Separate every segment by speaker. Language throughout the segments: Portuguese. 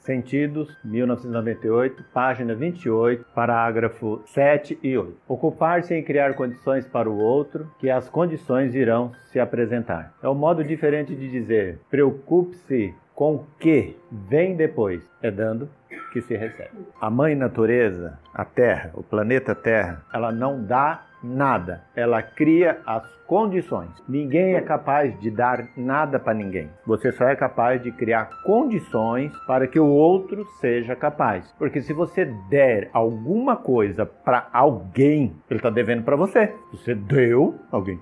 Speaker 1: Sentidos, 1998, página 28, parágrafo 7 e 8. Ocupar-se em criar condições para o outro, que as condições irão se apresentar. É um modo diferente de dizer: preocupe-se com o que vem depois. É dando que se recebe. A mãe natureza, a Terra, o planeta Terra, ela não dá nada. Ela cria as condições. Ninguém é capaz de dar nada para ninguém. Você só é capaz de criar condições para que o outro seja capaz. Porque se você der alguma coisa para alguém, ele está devendo para você. Você deu, alguém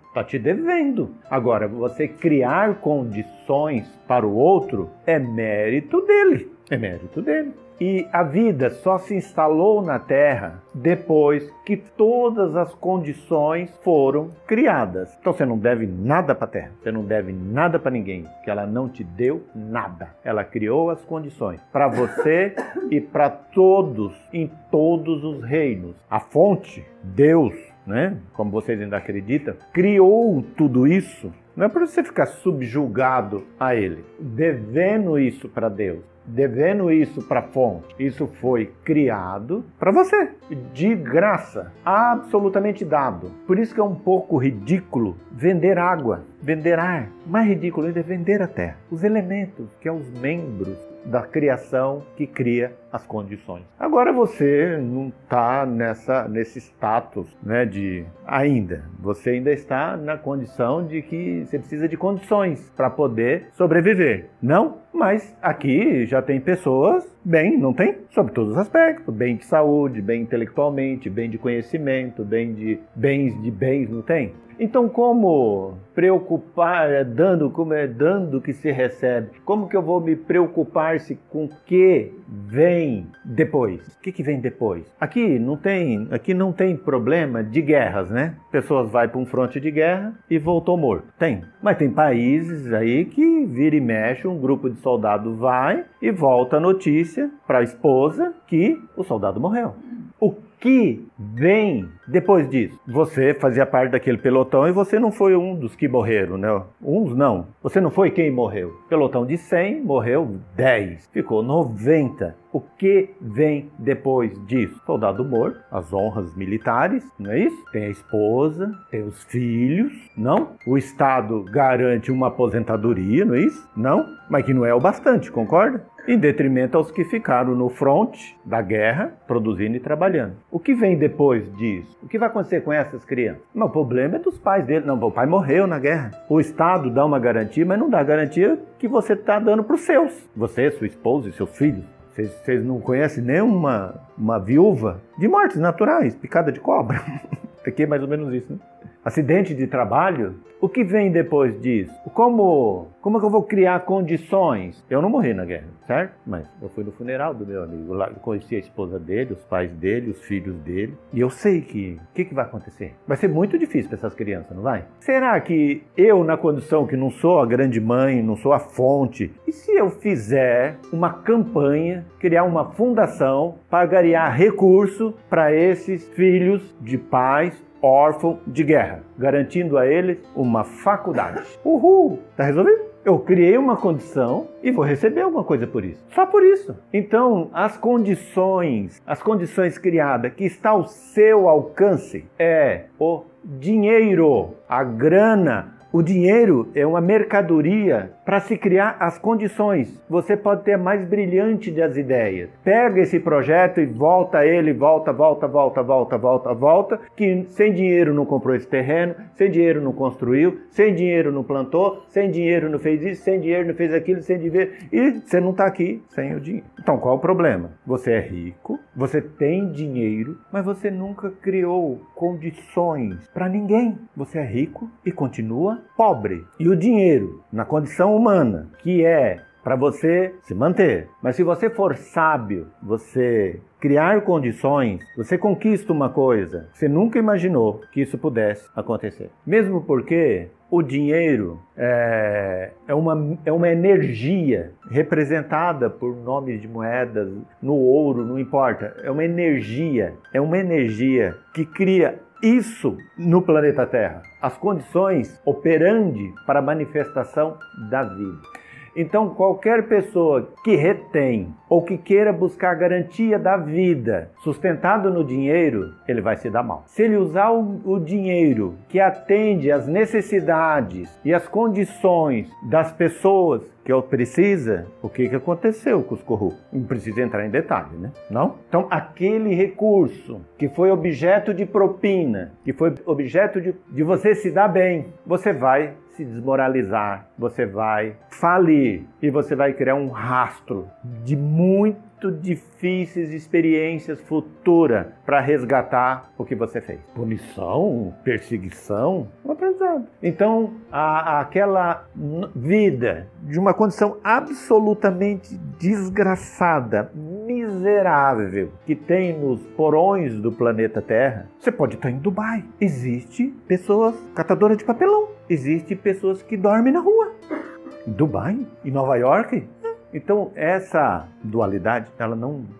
Speaker 1: está te devendo. Agora, você criar condições para o outro é mérito dele. É mérito dele. E a vida só se instalou na Terra depois que todas as condições foram criadas. Então você não deve nada para a Terra, você não deve nada para ninguém, porque ela não te deu nada. Ela criou as condições para você e para todos, em todos os reinos. A fonte, Deus, né? Como vocês ainda acreditam, criou tudo isso. Não é para você ficar subjugado a Ele, devendo isso para Deus, devendo isso para a fonte. Isso foi criado para você, de graça, absolutamente dado. Por isso que é um pouco ridículo vender água, vender ar. Mais ridículo ainda é vender a terra, os elementos, que é os membros da criação que cria as condições. Agora você não está nesse status, né, de ainda. Você ainda está na condição de que você precisa de condições para poder sobreviver. Não? Mas aqui já tem pessoas bem, não tem? Sobre todos os aspectos. Bem de saúde, bem intelectualmente, bem de conhecimento, bem de bens, não tem? Então, como preocupar como é dando que se recebe? Como que eu vou me preocupar-se com o que vem depois? O que vem depois? Aqui não tem problema de guerras, né? Pessoas vão para um fronte de guerra e voltou morto. Tem. Mas tem países aí que vira e mexe, um grupo de soldado vai e volta a notícia para a esposa que o soldado morreu. O que vem depois disso? Você fazia parte daquele pelotão e você não foi um dos que morreram, né? Uns não. Você não foi quem morreu. Pelotão de 100, morreu 10. Ficou 90. O que vem depois disso? Soldado morto, as honras militares, não é isso? Tem a esposa, tem os filhos, não? O Estado garante uma aposentadoria, não é isso? Não? Mas que não é o bastante, concorda? Em detrimento aos que ficaram no fronte da guerra, produzindo e trabalhando. O que vem depois disso? O que vai acontecer com essas crianças? Não, o problema é dos pais dele. Não, o pai morreu na guerra. O Estado dá uma garantia, mas não dá garantia que você está dando para os seus. Você, sua esposa e seus filhos. Vocês não conhecem nenhuma viúva de mortes naturais, picada de cobra? Aqui é mais ou menos isso, né? Acidente de trabalho? O que vem depois disso? Como é que eu vou criar condições? Eu não morri na guerra, certo? Mas eu fui no funeral do meu amigo lá, eu conheci a esposa dele, os pais dele, os filhos dele. E eu sei que o que vai acontecer? Vai ser muito difícil para essas crianças, não vai? Será que eu, na condição que não sou a grande mãe, não sou a fonte, e se eu fizer uma campanha, criar uma fundação para angariar recurso para esses filhos de pais órfãos de guerra, garantindo a eles uma faculdade? Uhul! Tá resolvido? Eu criei uma condição e vou receber alguma coisa por isso. Só por isso. Então, as condições criadas que está ao seu alcance é o dinheiro, a grana. O dinheiro é uma mercadoria para se criar as condições. Você pode ter a mais brilhante das ideias. Pega esse projeto e volta ele, volta, que sem dinheiro não comprou esse terreno, sem dinheiro não construiu, sem dinheiro não plantou, sem dinheiro não fez isso, sem dinheiro não fez aquilo, sem dinheiro... E você não está aqui sem o dinheiro. Então, qual é o problema? Você é rico, você tem dinheiro, mas você nunca criou condições para ninguém. Você é rico e continua pobre. E o dinheiro, na condição humana, que é para você se manter. Mas se você for sábio, você criar condições, você conquista uma coisa. Você nunca imaginou que isso pudesse acontecer. Mesmo porque o dinheiro é uma energia representada por nomes de moedas, no ouro, não importa. É uma energia que cria isso no planeta Terra. As condições operandi para a manifestação da vida. Então, qualquer pessoa que retém ou que queira buscar garantia da vida sustentado no dinheiro, ele vai se dar mal. Se ele usar o dinheiro que atende às necessidades e às condições das pessoas que ele precisa, o que aconteceu com os corruptos? Não precisa entrar em detalhe, né? Não? Então, aquele recurso que foi objeto de propina, que foi objeto de você se dar bem, você vai se desmoralizar, você vai falir e você vai criar um rastro de muito difíceis experiências futuras para resgatar o que você fez. Punição, perseguição, um aprendizado. Então, aquela vida de uma condição absolutamente desgraçada, miserável, que tem nos porões do planeta Terra, você pode estar em Dubai. Existe pessoas catadoras de papelão. Existe pessoas que dormem na rua. Em Dubai? Em Nova York? Então, essa dualidade, ela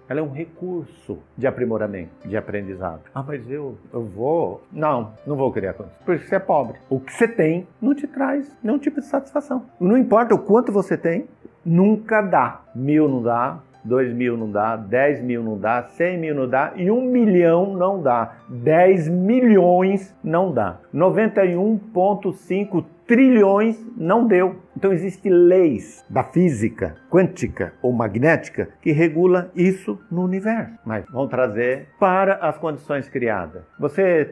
Speaker 1: é um recurso de aprimoramento, de aprendizado. Ah, mas eu vou... Não vou criar condições, porque você é pobre. O que você tem não te traz nenhum tipo de satisfação. Não importa o quanto você tem, nunca dá. 1.000 não dá, 2.000 não dá, 10.000 não dá, 100.000 não dá e 1 milhão não dá. 10 milhões não dá. 91,5 trilhões não deu. Então existem leis da física quântica ou magnética que regula isso no universo. Mas vamos trazer para as condições criadas. Você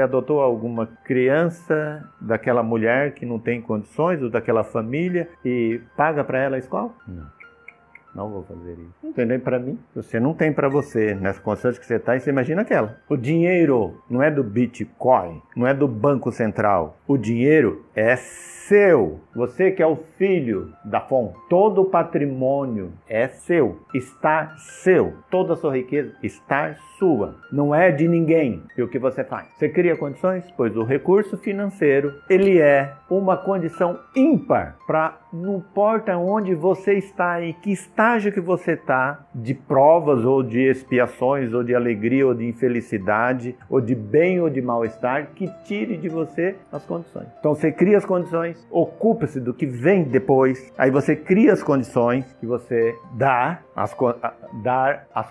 Speaker 1: adotou alguma criança daquela mulher que não tem condições ou daquela família e paga para ela a escola? Não vou fazer isso. Não tem nem para mim. Você não tem para você. Nessa condição que você está, você imagina aquela. O dinheiro não é do Bitcoin, não é do Banco Central. O dinheiro é seu. Você que é o filho da fonte. Todo o patrimônio é seu. Está seu. Toda a sua riqueza está sua. Não é de ninguém. E o que você faz? Você cria condições? Pois o recurso financeiro, ele é uma condição ímpar para, não importa onde você está, em que estágio que você está, de provas ou de expiações, ou de alegria ou de infelicidade, ou de bem ou de mal-estar, que tire de você as condições. Então você cria as condições, ocupa-se do que vem depois, aí você cria as condições que você dá as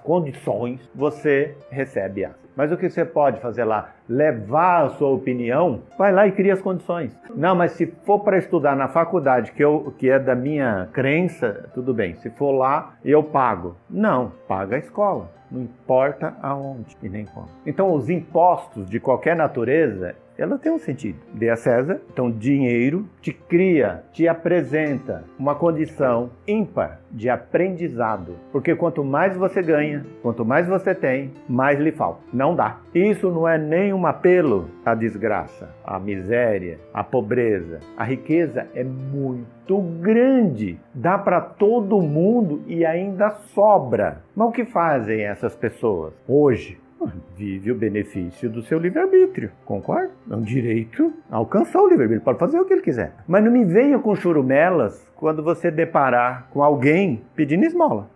Speaker 1: condições, você recebe as. Mas o que você pode fazer lá? Levar a sua opinião? Vai lá e cria as condições. Não, mas se for para estudar na faculdade, que é da minha crença, tudo bem. Se for lá, eu pago. Não, paga a escola. Não importa aonde e nem como. Então, os impostos de qualquer natureza, ela tem um sentido. Dê a César, então dinheiro te cria, te apresenta uma condição ímpar de aprendizado. Porque quanto mais você ganha, quanto mais você tem, mais lhe falta. Não dá. Isso não é nem um apelo à desgraça, à miséria, à pobreza. A riqueza é muito grande. Dá para todo mundo e ainda sobra. Mas o que fazem essas pessoas hoje? Vive o benefício do seu livre-arbítrio, concorda? É um direito a alcançar o livre-arbítrio, pode fazer o que ele quiser. Mas não me venha com churumelas quando você deparar com alguém pedindo esmola.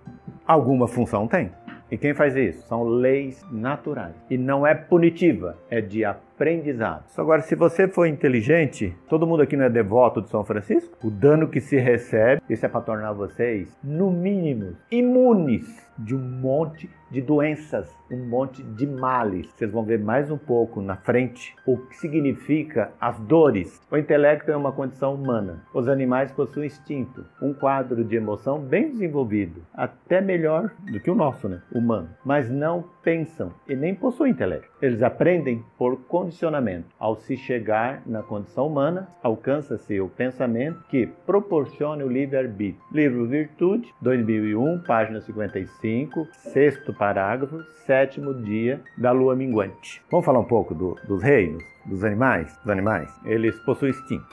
Speaker 1: Alguma função tem. E quem faz isso? São leis naturais. E não é punitiva, é de aprendizado. Agora, se você for inteligente, todo mundo aqui não é devoto de São Francisco? O dano que se recebe, isso é para tornar vocês, no mínimo, imunes de um monte de doenças, um monte de males. Vocês vão ver mais um pouco na frente o que significa as dores. O intelecto é uma condição humana. Os animais possuem instinto, um quadro de emoção bem desenvolvido, até melhor do que o nosso, né? Humano. Mas não pensam e nem possuem intelecto. Eles aprendem por condicionamento. Ao se chegar na condição humana, alcança-se o pensamento que proporciona o livre-arbítrio. Livro Virtude, 2001, página 55, sexto parágrafo, sétimo dia da lua minguante. Vamos falar um pouco dos reinos? Dos animais? Os animais, eles possuem instinto.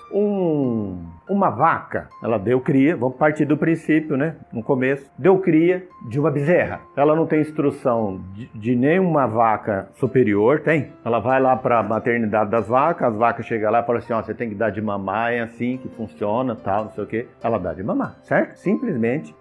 Speaker 1: Uma vaca, ela deu cria, vamos partir do princípio, né? No começo, deu cria de uma bezerra. Ela não tem instrução de nenhuma vaca superior, tem? Ela vai lá para a maternidade das vacas, as vacas chegam lá e falam assim, ó, você tem que dar de mamar, é assim que funciona, tal, não sei o quê. Ela dá de mamar, certo? Simplesmente,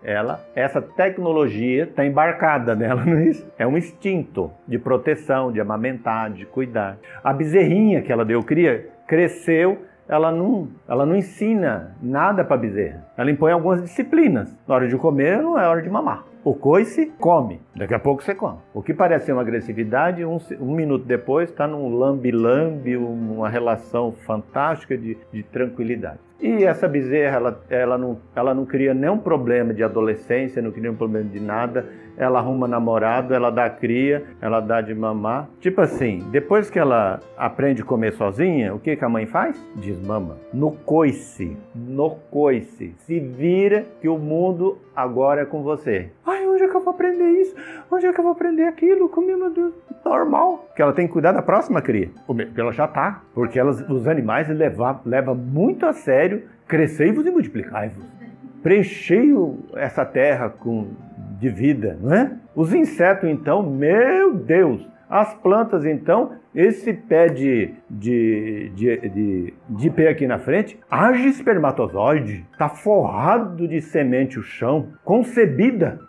Speaker 1: essa tecnologia está embarcada nela, não é isso? É um instinto de proteção, de amamentar, de cuidar. A bezerrinha que ela deu cria, cresceu, ela não ensina nada para a bezerra. ela impõe algumas disciplinas. Na hora de comer não é hora de mamar. O coice come, daqui a pouco você come. O que parece ser uma agressividade, um minuto depois está num lambe-lambe, uma relação fantástica de tranquilidade. E essa bezerra, ela não cria nenhum problema de adolescência, não cria nenhum problema de nada. Ela arruma namorado, ela dá cria, ela dá de mamar. Tipo assim, depois que ela aprende a comer sozinha, o que a mãe faz? Desmama. No coice. Se vira que o mundo agora é com você. Ai, onde é que eu vou aprender isso? Onde é que eu vou aprender aquilo? Comigo, meu Deus, normal. Porque ela tem que cuidar da próxima cria. Porque ela já tá. Porque os animais levam muito a sério crescei-vos e multiplicai-vos. Preenchei essa terra de vida, não é? Os insetos, então, meu Deus! As plantas, então, esse pé de pé aqui na frente, haja espermatozoide, está forrado de semente o chão, concebida,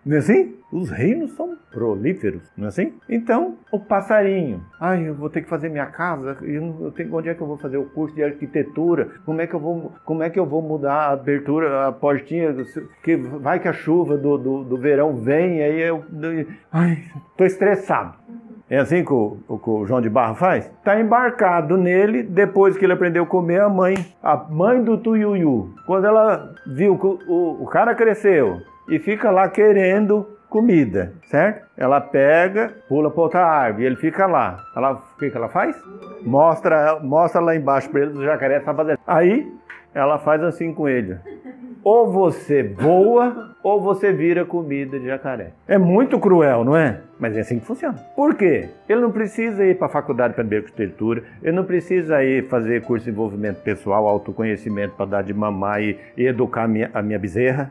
Speaker 1: não é assim? Os reinos são prolíferos, não é assim? Então, o passarinho, eu vou ter que fazer minha casa, onde é que eu vou fazer o curso de arquitetura? Como é que eu vou mudar a abertura, a portinha, que vai que a chuva do verão vem, aí estou estressado. É assim que o João de Barra faz? Está embarcado nele, depois que ele aprendeu a comer, a mãe do Tuiuiu, quando ela viu que o cara cresceu e fica lá querendo comida, certo? Ela pega, pula para outra árvore, ele fica lá. O que ela faz? Mostra lá embaixo para ele, o jacaré está fazendo. Aí, ela faz assim com ele. Ou você voa, ou você vira comida de jacaré. É muito cruel, não é? Mas é assim que funciona. Por quê? Ele não precisa ir para a faculdade para arquitetura, ele não precisa ir fazer curso de desenvolvimento pessoal, autoconhecimento para dar de mamar e educar a minha bezerra.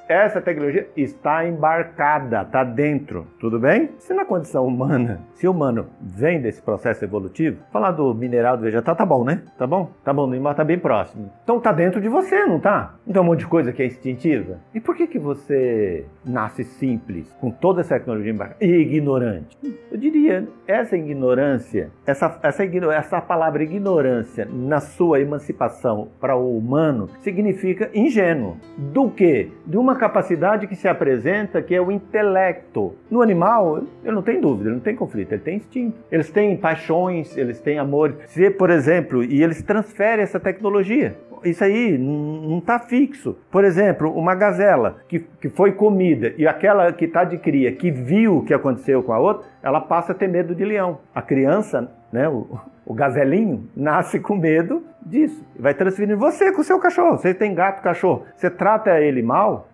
Speaker 1: Essa tecnologia está embarcada, está dentro, tudo bem? Se na condição humana, se o humano vem desse processo evolutivo, falar do mineral, do vegetal, tá bom, né? Tá bom? Tá bom, o animal está bem próximo. Então tá dentro de você, não tá? Então um monte de coisa que é instintiva. E por que você nasce simples, com toda essa tecnologia embarcada, e ignorante? Eu diria, essa ignorância, essa palavra ignorância na sua emancipação para o humano significa ingênuo. Do quê? De uma capacidade que se apresenta que é o intelecto. No animal, ele não tem dúvida, ele não tem conflito, ele tem instinto. Eles têm paixões, eles têm amor. Se, por exemplo, e eles transferem essa tecnologia. Isso aí não está fixo. Por exemplo, uma gazela que foi comida e aquela que está de cria, que viu o que aconteceu com a outra, ela passa a ter medo de leão. A criança, né, o gazelinho, nasce com medo disso. Vai transferindo você com o seu cachorro. Você tem gato, cachorro. Você trata ele mal,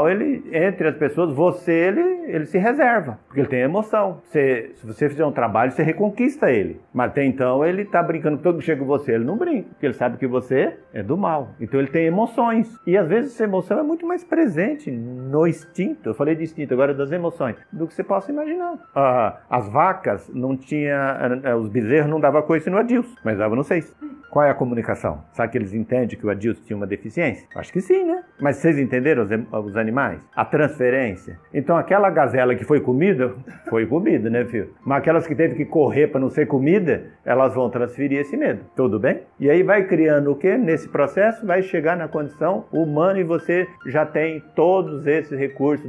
Speaker 1: ele, entre as pessoas, ele se reserva. Porque ele tem emoção. Se você fizer um trabalho, você reconquista ele. Mas até então ele está brincando com todo mundo que chega com você. Ele não brinca, porque ele sabe que você é do mal. Então ele tem emoções. E às vezes essa emoção é muito mais presente no instinto. Eu falei de instinto, agora das emoções, do que você possa imaginar. As vacas não tinha, os bezerros não davam coice no Adilson, mas davam no 6. Qual é a comunicação? Sabe que eles entendem que o Adilson tinha uma deficiência? Acho que sim, né? Mas vocês entenderam os animais? A transferência. Então aquela gazela que foi comida, né, filho? Mas aquelas que teve que correr para não ser comida, elas vão transferir esse medo. Tudo bem? E aí vai criando o quê? Nesse processo vai chegar na condição humana e você já tem todos esses recursos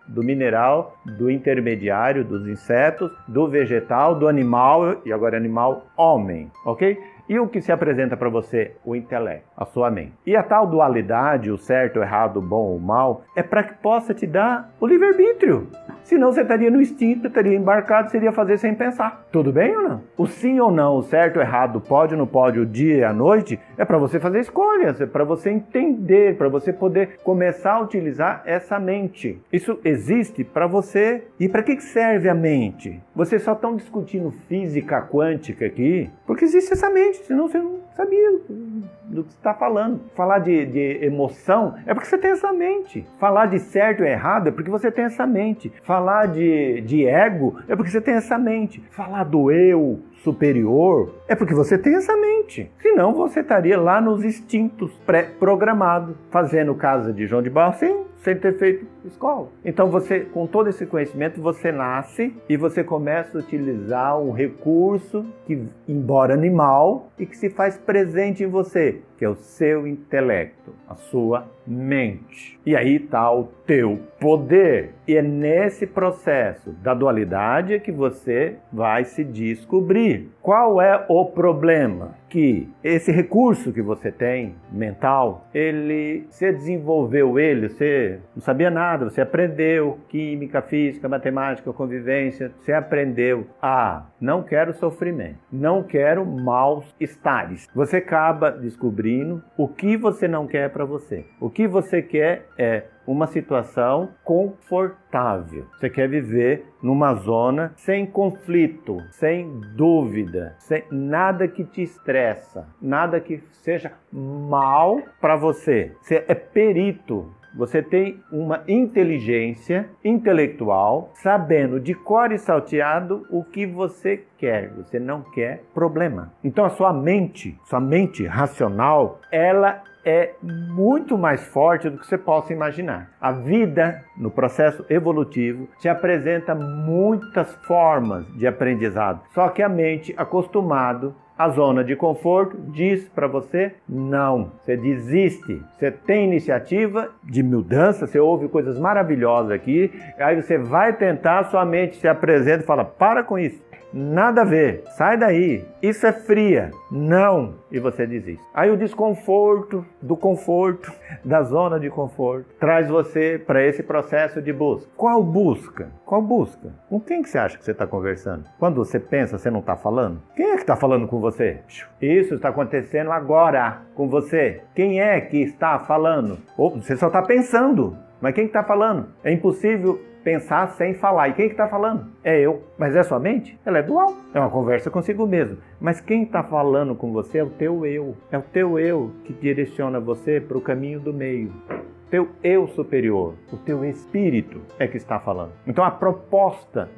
Speaker 1: do mineral, do intermediário, dos insetos, do vegetal, do animal e agora animal homem, ok? E o que se apresenta para você? O intelecto, a sua mente. E a tal dualidade, o certo, o errado, o bom, o mal, é para que possa te dar o livre-arbítrio. Senão você estaria no instinto, estaria embarcado, seria fazer sem pensar. Tudo bem ou não? O sim ou não, o certo ou errado, o pode ou não pode, o dia e a noite, é para você fazer escolhas, é para você entender, para você poder começar a utilizar essa mente. Isso existe para você. E para que serve a mente? Vocês só estão discutindo física quântica aqui, porque existe essa mente, senão você não sabia do que você está falando. Falar de emoção é porque você tem essa mente. Falar de certo e errado é porque você tem essa mente. Falar de ego é porque você tem essa mente. Falar do eu superior é porque você tem essa mente. Senão você estaria lá nos instintos pré-programados, fazendo casa de João de Barro sem ter feito escola. Então você, com todo esse conhecimento, você nasce e você começa a utilizar um recurso que, embora animal, e que se faz presente em você, que é o seu intelecto, a sua mente. E aí está o teu poder. E é nesse processo da dualidade que você vai se descobrir. Qual é o problema? Que esse recurso que você tem, mental, você desenvolveu você não sabia nada, você aprendeu química, física, matemática, convivência, você aprendeu não quero sofrimento, não quero maus estares. Você acaba descobrindo o que você não quer para você. O que você quer é uma situação confortável. Você quer viver numa zona sem conflito, sem dúvida, sem nada que te estressa, nada que seja mal para você. Você é perito. Você tem uma inteligência intelectual, sabendo de cor e salteado o que você quer. Você não quer problema. Então a sua mente racional, ela é muito mais forte do que você possa imaginar. A vida, no processo evolutivo, te apresenta muitas formas de aprendizado. Só que a mente, acostumado à zona de conforto, diz para você não. Você desiste. Você tem iniciativa de mudança, você ouve coisas maravilhosas aqui, aí você vai tentar, sua mente se apresenta e fala, para com isso. Nada a ver, sai daí, isso é fria, não, e você desiste. Aí o desconforto do conforto, da zona de conforto, traz você para esse processo de busca. Qual busca? Qual busca? Com quem que você acha que você está conversando? Quando você pensa, você não está falando? Quem é que está falando com você? Isso está acontecendo agora com você. Quem é que está falando? Você só está pensando, mas quem está falando? É impossível pensar sem falar. E quem que está falando? É eu. Mas é sua mente? Ela é dual. É uma conversa consigo mesmo. Mas quem está falando com você é o teu eu. É o teu eu que direciona você para o caminho do meio. Teu eu superior, o teu espírito é que está falando. Então a proposta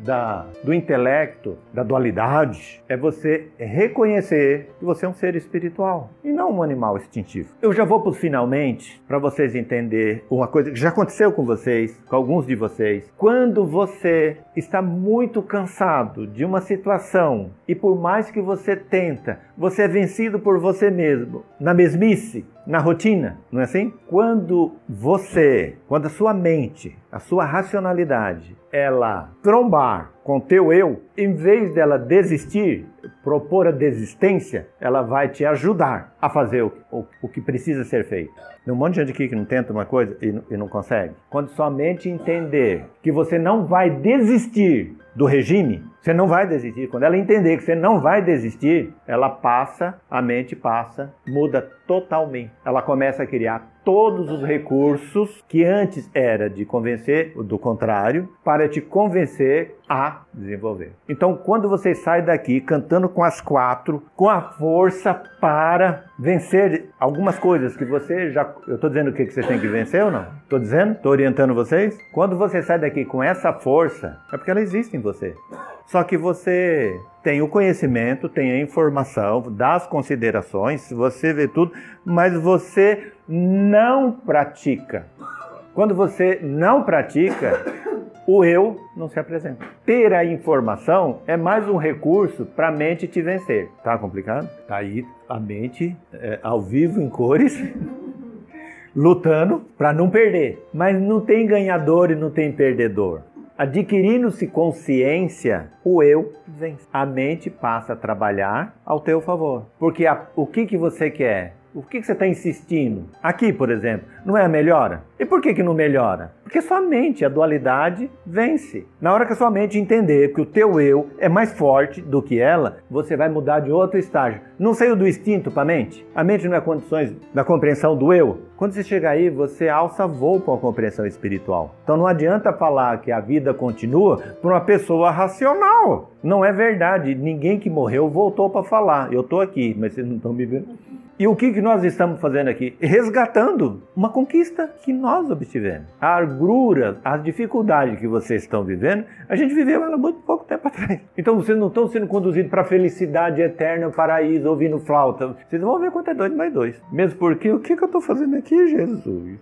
Speaker 1: do intelecto, da dualidade, é você reconhecer que você é um ser espiritual e não um animal instintivo. Eu já vou para os finalmente, para vocês entenderem uma coisa que já aconteceu com vocês, com alguns de vocês. Quando você está muito cansado de uma situação e por mais que você tenta, você é vencido por você mesmo, na mesmice, na rotina, não é assim? Quando a sua mente, a sua racionalidade, ela trombar com teu eu, em vez dela desistir, propor a desistência, ela vai te ajudar a fazer o que precisa ser feito. Tem um monte de gente aqui que não tenta uma coisa e não consegue. Quando sua mente entender que você não vai desistir do regime, você não vai desistir. Quando ela entender que você não vai desistir, a mente passa, muda totalmente. Ela começa a criar todos os recursos que antes era de convencer, do contrário, para te convencer a desenvolver. Então, quando você sai daqui cantando com as quatro, com a força para vencer algumas coisas que você já... Eu estou dizendo o que você tem que vencer ou não? Estou dizendo? Estou orientando vocês? Quando você sai daqui com essa força, é porque ela existe em você. Só que você tem o conhecimento, tem a informação, dá as considerações, você vê tudo, mas você não pratica. Quando você não pratica, o eu não se apresenta. Ter a informação é mais um recurso para a mente te vencer. Tá complicado? Tá aí a mente ao vivo, em cores, lutando para não perder. Mas não tem ganhador e não tem perdedor. Adquirindo-se consciência, o eu vence. A mente passa a trabalhar ao teu favor. Porque o que você quer? O que você está insistindo? Aqui, por exemplo, não é a melhora? E por que não melhora? Porque sua mente, a dualidade, vence. Na hora que a sua mente entender que o teu eu é mais forte do que ela, você vai mudar de outro estágio. Não saiu do instinto para a mente? A mente não é condições da compreensão do eu? Quando você chega aí, você alça voo para a compreensão espiritual. Então não adianta falar que a vida continua para uma pessoa racional. Não é verdade. Ninguém que morreu voltou para falar. Eu estou aqui, mas vocês não estão me vendo. E o que nós estamos fazendo aqui? Resgatando uma conquista que nós obtivemos. A agrura, as dificuldades que vocês estão vivendo, a gente viveu ela muito pouco tempo atrás. Então vocês não estão sendo conduzidos para a felicidade eterna, o paraíso, ouvindo flauta. Vocês vão ver quanto é 2 mais 2. Mesmo porque, o que eu estou fazendo aqui, Jesus?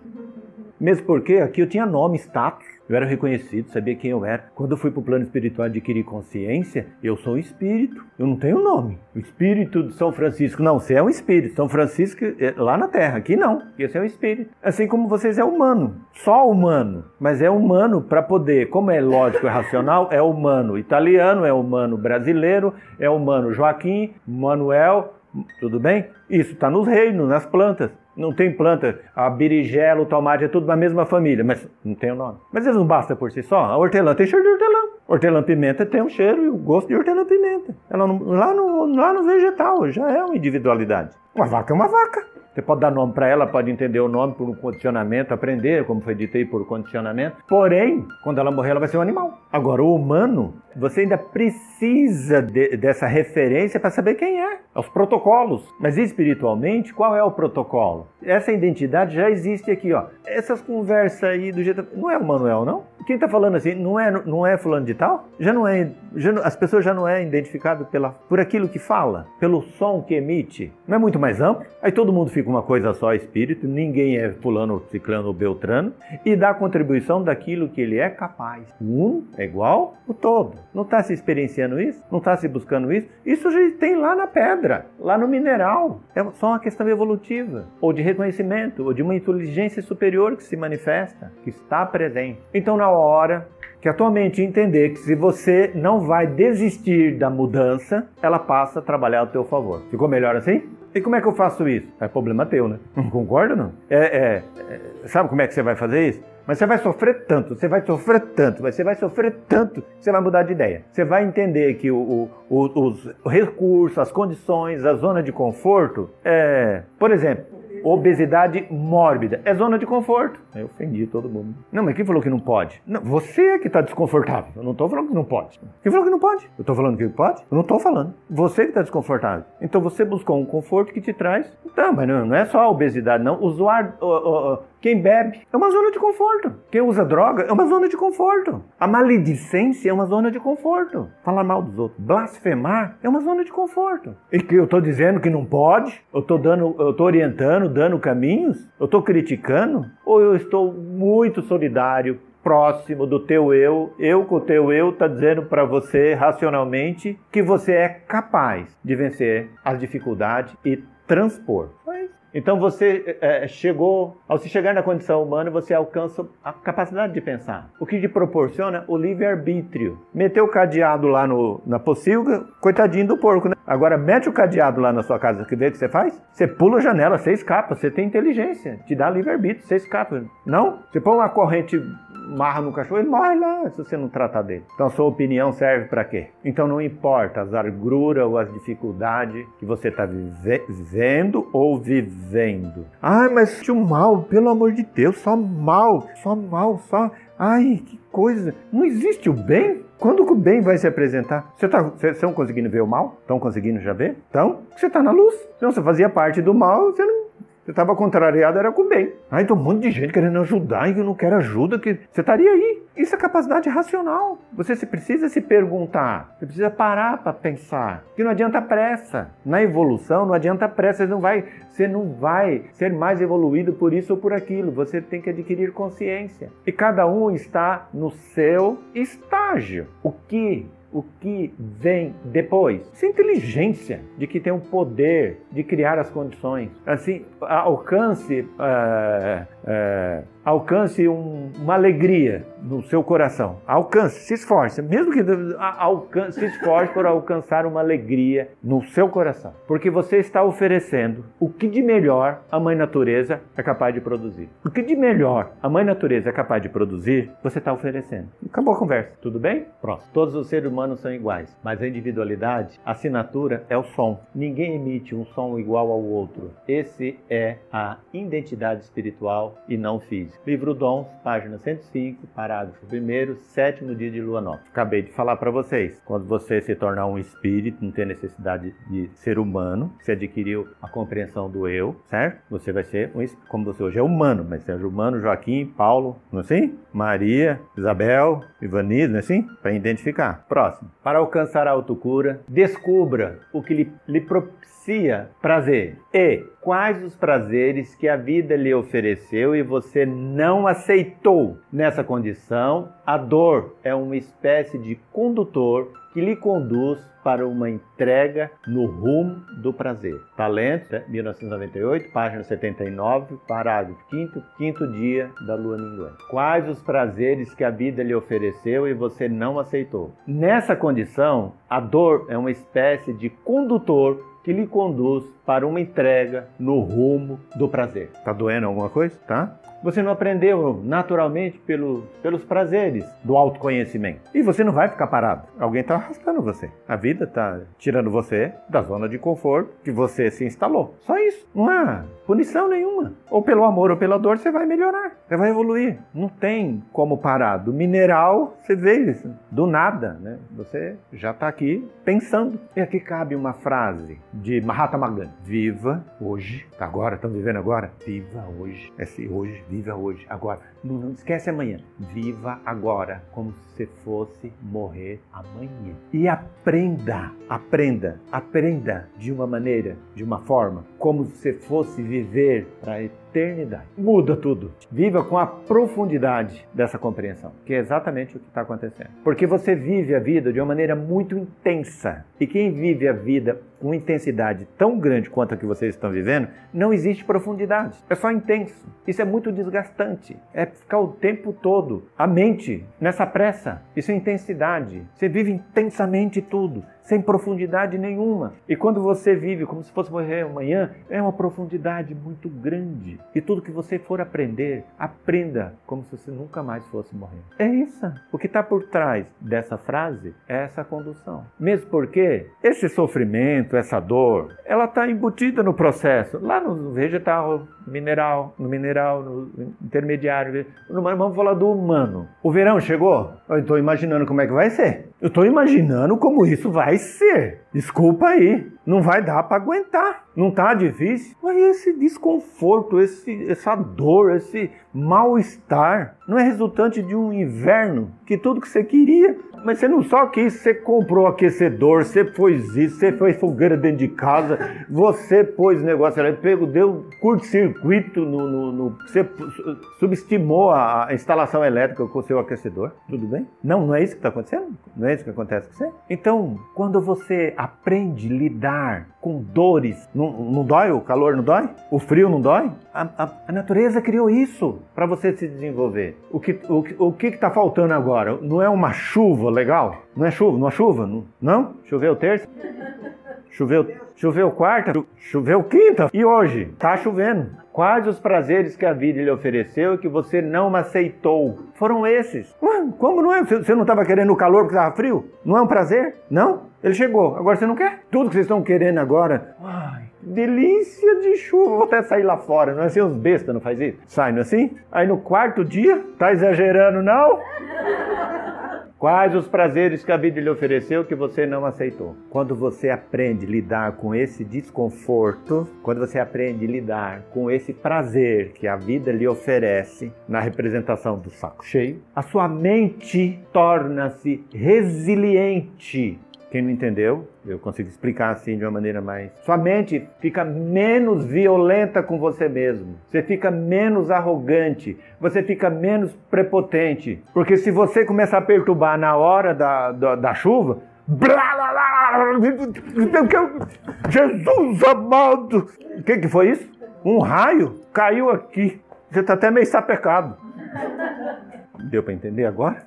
Speaker 1: Mesmo porque aqui eu tinha nome, status. Eu era reconhecido, sabia quem eu era. Quando eu fui para o plano espiritual adquirir consciência, eu sou um espírito. Eu não tenho nome. O espírito de São Francisco. Não, você é um espírito. São Francisco é lá na Terra. Aqui não. Esse é um espírito. Assim como vocês é humano. Só humano. Mas é humano para poder, como é lógico e racional, é humano italiano, é humano brasileiro, é humano Joaquim, Manuel, tudo bem? Isso está nos reinos, nas plantas. Não tem planta, a berinjela, o tomate, é tudo da mesma família, mas não tem o nome. Mas eles não bastam por si só. A hortelã tem cheiro de hortelã. Hortelã-pimenta tem um cheiro e o gosto de hortelã-pimenta. Ela lá no vegetal já é uma individualidade. Uma vaca é uma vaca. Você pode dar nome para ela, pode entender o nome por um condicionamento, aprender, como foi dito aí, por condicionamento. Porém, quando ela morrer, ela vai ser um animal. Agora, o humano, você ainda precisa dessa referência para saber quem é. Os protocolos. Mas espiritualmente, qual é o protocolo? Essa identidade já existe aqui, ó. Essas conversas aí do jeito... Não é o Manuel, não? Quem está falando assim, não é fulano de tal? As pessoas já não é identificado por aquilo que fala, pelo som que emite. Não é muito mais amplo? Aí todo mundo fica uma coisa só, espírito, ninguém é fulano, ciclano ou beltrano, e dá a contribuição daquilo que ele é capaz. Um é igual o todo. Não está se experienciando isso? Não está se buscando isso? Isso já tem lá na pedra, lá no mineral. É só uma questão evolutiva, ou de reconhecimento, ou de uma inteligência superior que se manifesta, que está presente. Então, na hora que a tua mente entender que se você não vai desistir da mudança, ela passa a trabalhar a teu favor. Ficou melhor assim? E como é que eu faço isso? É problema teu, né? Não concorda, não? Sabe como é que você vai fazer isso? Mas você vai sofrer tanto, você vai sofrer tanto, você vai mudar de ideia. Você vai entender que os recursos, as condições, a zona de conforto, por exemplo, obesidade mórbida é zona de conforto. Eu ofendi todo mundo. Não, mas quem falou que não pode? Não, você é que está desconfortável. Eu não estou falando que não pode. Quem falou que não pode? Eu estou falando que pode? Eu não estou falando. Você que está desconfortável. Então você buscou um conforto que te traz. Então, mas não é só a obesidade, não. Quem bebe é uma zona de conforto. Quem usa droga é uma zona de conforto. A maledicência é uma zona de conforto. Falar mal dos outros, blasfemar é uma zona de conforto. E que eu estou dizendo que não pode? Eu estou orientando, dando caminhos? Eu estou criticando? Ou eu estou muito solidário, próximo do teu eu com o teu eu está dizendo para você racionalmente que você é capaz de vencer as dificuldades e transpor. Então você ao se chegar na condição humana, você alcança a capacidade de pensar. O que te proporciona o livre-arbítrio. Meteu o cadeado lá na pocilga, coitadinho do porco, né? Agora mete o cadeado lá na sua casa, que vê o que você faz? Você pula a janela, você escapa, você tem inteligência, te dá livre-arbítrio, você escapa. Não? Você põe uma corrente, marra no cachorro, ele morre lá se você não tratar dele. Então a sua opinião serve para quê? Então não importa as agruras ou as dificuldades que você está vivendo ou vivendo. Ai, mas o mal, pelo amor de Deus, só mal. Ai, que coisa. Não existe o bem? Quando que o bem vai se apresentar? Vocês estão conseguindo ver o mal? Estão conseguindo já ver? Então, você está na luz. Senão você fazia parte do mal, você estava contrariado, era com o bem. Aí tem um monte de gente querendo ajudar e que não quer ajuda, que você estaria aí. Isso é capacidade racional. Você precisa se perguntar, você precisa parar para pensar. Que não adianta pressa. Na evolução não adianta pressa, você não vai ser mais evoluído por isso ou por aquilo. Você tem que adquirir consciência. E cada um está no seu estágio. O que vem depois? Essa inteligência de que tem o poder de criar as condições. Assim, alcance uma alegria no seu coração. Alcance, se esforce. Mesmo que se esforce por alcançar uma alegria no seu coração. Porque você está oferecendo o que de melhor a Mãe Natureza é capaz de produzir. O que de melhor a Mãe Natureza é capaz de produzir, você está oferecendo. Acabou a conversa. Tudo bem? Próximo. Todos os seres humanos são iguais, mas a individualidade, a assinatura é o som. Ninguém emite um som igual ao outro. Esse é a identidade espiritual e não física. Livro Dons, página 105, parágrafo 1º, 7º dia de lua nova. Acabei de falar para vocês. Quando você se tornar um espírito, não tem necessidade de ser humano, você adquiriu a compreensão do eu, certo? Você vai ser como você hoje é humano, mas seja humano, Joaquim, Paulo, não é assim? Maria, Isabel, Ivanise, não é assim? Para identificar. Próximo. Para alcançar a autocura, descubra o que lhe propicia vivencia prazer? E quais os prazeres que a vida lhe ofereceu e você não aceitou? Nessa condição, a dor é uma espécie de condutor que lhe conduz para uma entrega no rumo do prazer. Talentos, 1998, página 79, parágrafo 5º, quinto dia da lua minguante. Quais os prazeres que a vida lhe ofereceu e você não aceitou? Nessa condição, a dor é uma espécie de condutor que lhe conduz para uma entrega no rumo do prazer. Tá doendo alguma coisa? Tá? Você não aprendeu naturalmente pelos prazeres do autoconhecimento. E você não vai ficar parado. Alguém está arrastando você. A vida está tirando você da zona de conforto que você se instalou. Só isso. Não há punição nenhuma. Ou pelo amor ou pela dor você vai melhorar. Você vai evoluir. Não tem como parar. Do mineral você veio isso. Do nada, né? Você já está aqui pensando. E aqui cabe uma frase de Mahatma Gandhi. Viva hoje. Agora, estão vivendo agora? Viva hoje. Esse hoje. Viva hoje, agora. Não esquece amanhã. Viva agora, como se fosse morrer amanhã. E aprenda de uma maneira, de uma forma, como se fosse viver para a eternidade. Muda tudo. Viva com a profundidade dessa compreensão, que é exatamente o que está acontecendo. Porque você vive a vida de uma maneira muito intensa. E quem vive a vida com intensidade tão grande quanto a que vocês estão vivendo, não existe profundidade. É só intenso. Isso é muito desgastante. É ficar o tempo todo, a mente, nessa pressa. Isso é intensidade. Você vive intensamente tudo, sem profundidade nenhuma. E quando você vive como se fosse morrer amanhã, é uma profundidade muito grande. E tudo que você for aprender, aprenda como se você nunca mais fosse morrer. É isso. O que está por trás dessa frase é essa condução. Mesmo porque esse sofrimento, essa dor, ela está embutida no processo. Lá no vegetal, no mineral, no intermediário. Vamos falar do humano. O verão chegou? Eu estou imaginando como é que vai ser. Eu estou imaginando como isso vai ser. Desculpa aí. Não vai dar para aguentar. Não está difícil? Mas esse desconforto, essa dor, esse mal-estar, não é resultante de um inverno que tudo que você queria, mas você não só quis, você comprou aquecedor, você pôs isso, você fez fogueira dentro de casa, você pôs negócio ali, deu curto-circuito, você subestimou a instalação elétrica com o seu aquecedor. Tudo bem? Não é isso que está acontecendo? Não é isso que acontece com você? Então, quando você aprende a lidar com dores, não dói? O calor não dói? O frio não dói? A natureza criou isso para você se desenvolver. O que está faltando agora? Não é uma chuva legal? Não é chuva? Não é chuva? Não? Choveu terça? Choveu quarta? Choveu quinta? E hoje? Está chovendo. Quais os prazeres que a vida lhe ofereceu e que você não aceitou? Foram esses. Como não é? Você não estava querendo o calor porque estava frio? Não é um prazer? Não? Ele chegou. Agora você não quer? Tudo que vocês estão querendo agora. Ai, delícia de chuva. Vou até sair lá fora. Não é assim? Os bestas não faz isso? Sai, não é assim? Aí no quarto dia, tá exagerando não? Quais os prazeres que a vida lhe ofereceu que você não aceitou? Quando você aprende a lidar com esse desconforto, quando você aprende a lidar com esse prazer que a vida lhe oferece, na representação do saco cheio, a sua mente torna-se resiliente. Quem não entendeu, eu consigo explicar assim de uma maneira mais... Sua mente fica menos violenta com você mesmo. Você fica menos arrogante. Você fica menos prepotente. Porque se você começar a perturbar na hora da chuva... Jesus amado! O que foi isso? Um raio caiu aqui. Você está até meio sapecado. Deu para entender agora?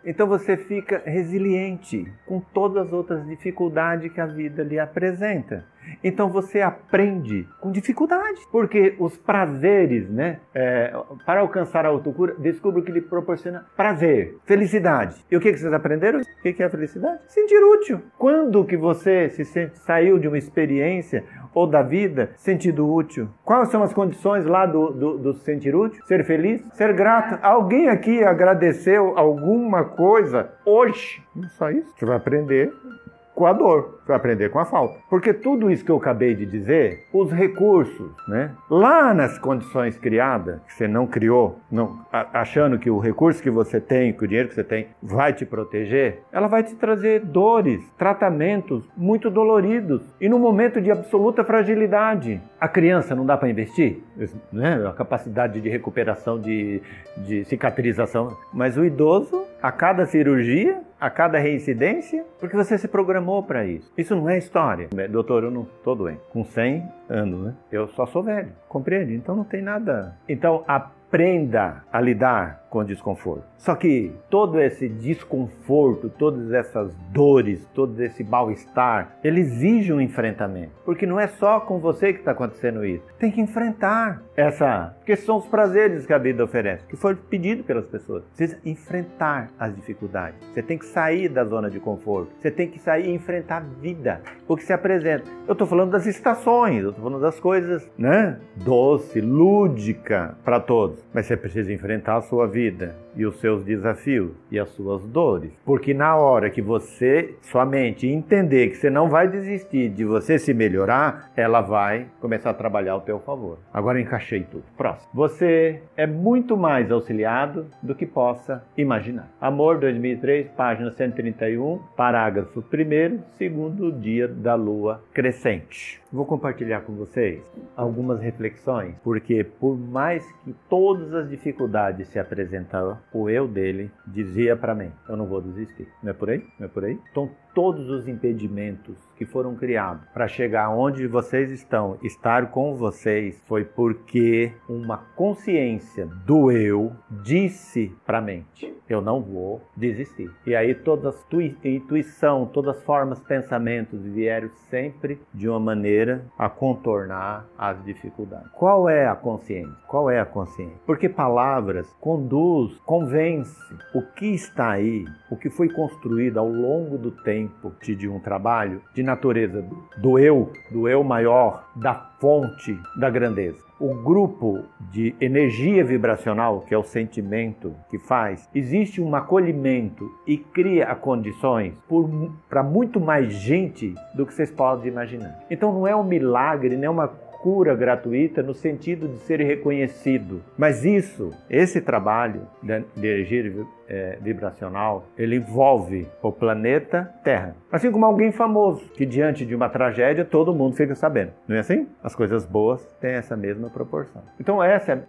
Speaker 1: Então você fica resiliente com todas as outras dificuldades que a vida lhe apresenta. Então você aprende com dificuldade. Porque os prazeres, né? Para alcançar a autocura, descubra o que lhe proporciona prazer, felicidade. E o que vocês aprenderam? O que é a felicidade? Sentir útil. Quando que você saiu de uma experiência ou da vida sentido útil? Quais são as condições lá do sentir útil? Ser feliz? Ser grato? Alguém aqui agradeceu alguma coisa hoje? Só isso. Você vai aprender com a dor, vai aprender com a falta. Porque tudo isso que eu acabei de dizer, os recursos, né? Lá nas condições criadas, que você não criou, achando que o recurso que você tem, que o dinheiro que você tem, vai te proteger, ela vai te trazer dores, tratamentos muito doloridos e num momento de absoluta fragilidade. A criança não dá para investir, né? A capacidade de recuperação, de cicatrização, mas o idoso, a cada cirurgia, a cada reincidência, porque você se programou para isso. Isso não é história. Doutor, eu não estou doente. Com 100 anos, né? Eu só sou velho. Compreende? Então não tem nada. Então aprenda a lidar com o desconforto. Só que todo esse desconforto, todas essas dores, todo esse mal-estar, ele exige um enfrentamento. Porque não é só com você que está acontecendo isso. Tem que enfrentar porque são os prazeres que a vida oferece, que foi pedido pelas pessoas. Você precisa enfrentar as dificuldades. Você tem que sair da zona de conforto. Você tem que sair e enfrentar a vida, o que se apresenta. Eu estou falando das estações, eu estou falando das coisas, né? Doce, lúdica para todos. Mas você precisa enfrentar a sua vida e os seus desafios e as suas dores. Porque na hora que você, sua mente, entender que você não vai desistir de você se melhorar, ela vai começar a trabalhar ao teu favor. Agora eu encaixei tudo. Próximo. Você é muito mais auxiliado do que possa imaginar. Amor, 2003, página 131, parágrafo 1º, segundo dia da lua crescente. Vou compartilhar com vocês algumas reflexões, porque por mais que todas as dificuldades se apresentavam, o eu dele dizia para mim, eu não vou desistir. Não é por aí? Não é por aí? Então, todos os impedimentos que foram criados para chegar onde vocês estão, estar com vocês, foi porque uma consciência do eu disse para a mente, eu não vou desistir. E aí toda a intuição, todas as formas, pensamentos vieram sempre de uma maneira a contornar as dificuldades. Qual é a consciência? Qual é a consciência? Porque palavras conduz, convence. O que está aí, o que foi construído ao longo do tempo de um trabalho de natureza do eu maior, da fonte da grandeza. O grupo de energia vibracional, que é o sentimento que faz, existe um acolhimento e cria condições para muito mais gente do que vocês podem imaginar. Então não é um milagre, nem uma cura gratuita no sentido de ser reconhecido. Mas esse trabalho de energia vibracional, ele envolve o planeta Terra. Assim como alguém famoso, que diante de uma tragédia todo mundo fica sabendo. Não é assim? As coisas boas têm essa mesma proporção.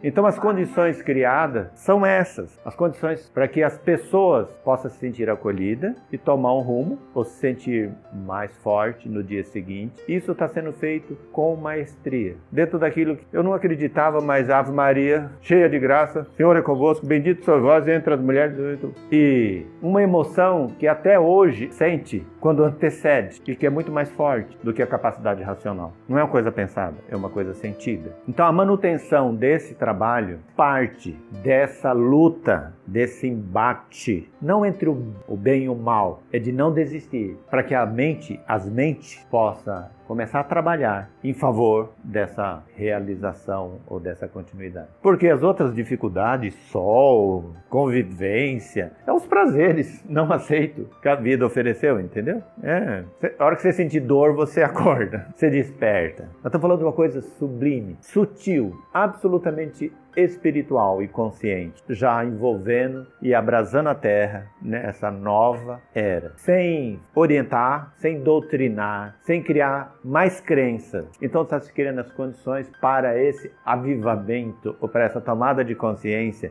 Speaker 1: Então as condições criadas são essas. As condições para que as pessoas possam se sentir acolhidas e tomar um rumo, ou se sentir mais forte no dia seguinte. Isso está sendo feito com maestria. Dentro daquilo que eu não acreditava, mas Ave Maria, cheia de graça, Senhor é convosco, bendito sois vós entre as mulheres. E uma emoção que até hoje sente quando antecede e que é muito mais forte do que a capacidade racional. Não é uma coisa pensada, é uma coisa sentida. Então a manutenção desse trabalho parte dessa luta, desse embate, não entre o bem e o mal, é de não desistir, para que as mentes possam começar a trabalhar em favor dessa realização ou dessa continuidade. Porque as outras dificuldades, sol, convivência, é os prazeres não aceitos que a vida ofereceu, entendeu? A hora que você sentir dor, você acorda, você desperta. Nós estamos falando de uma coisa sublime, sutil, absolutamente espiritual e consciente, já envolvendo e abrasando a Terra nessa nova era, sem orientar, sem doutrinar, sem criar mais crenças. Então está se criando as condições para esse avivamento ou para essa tomada de consciência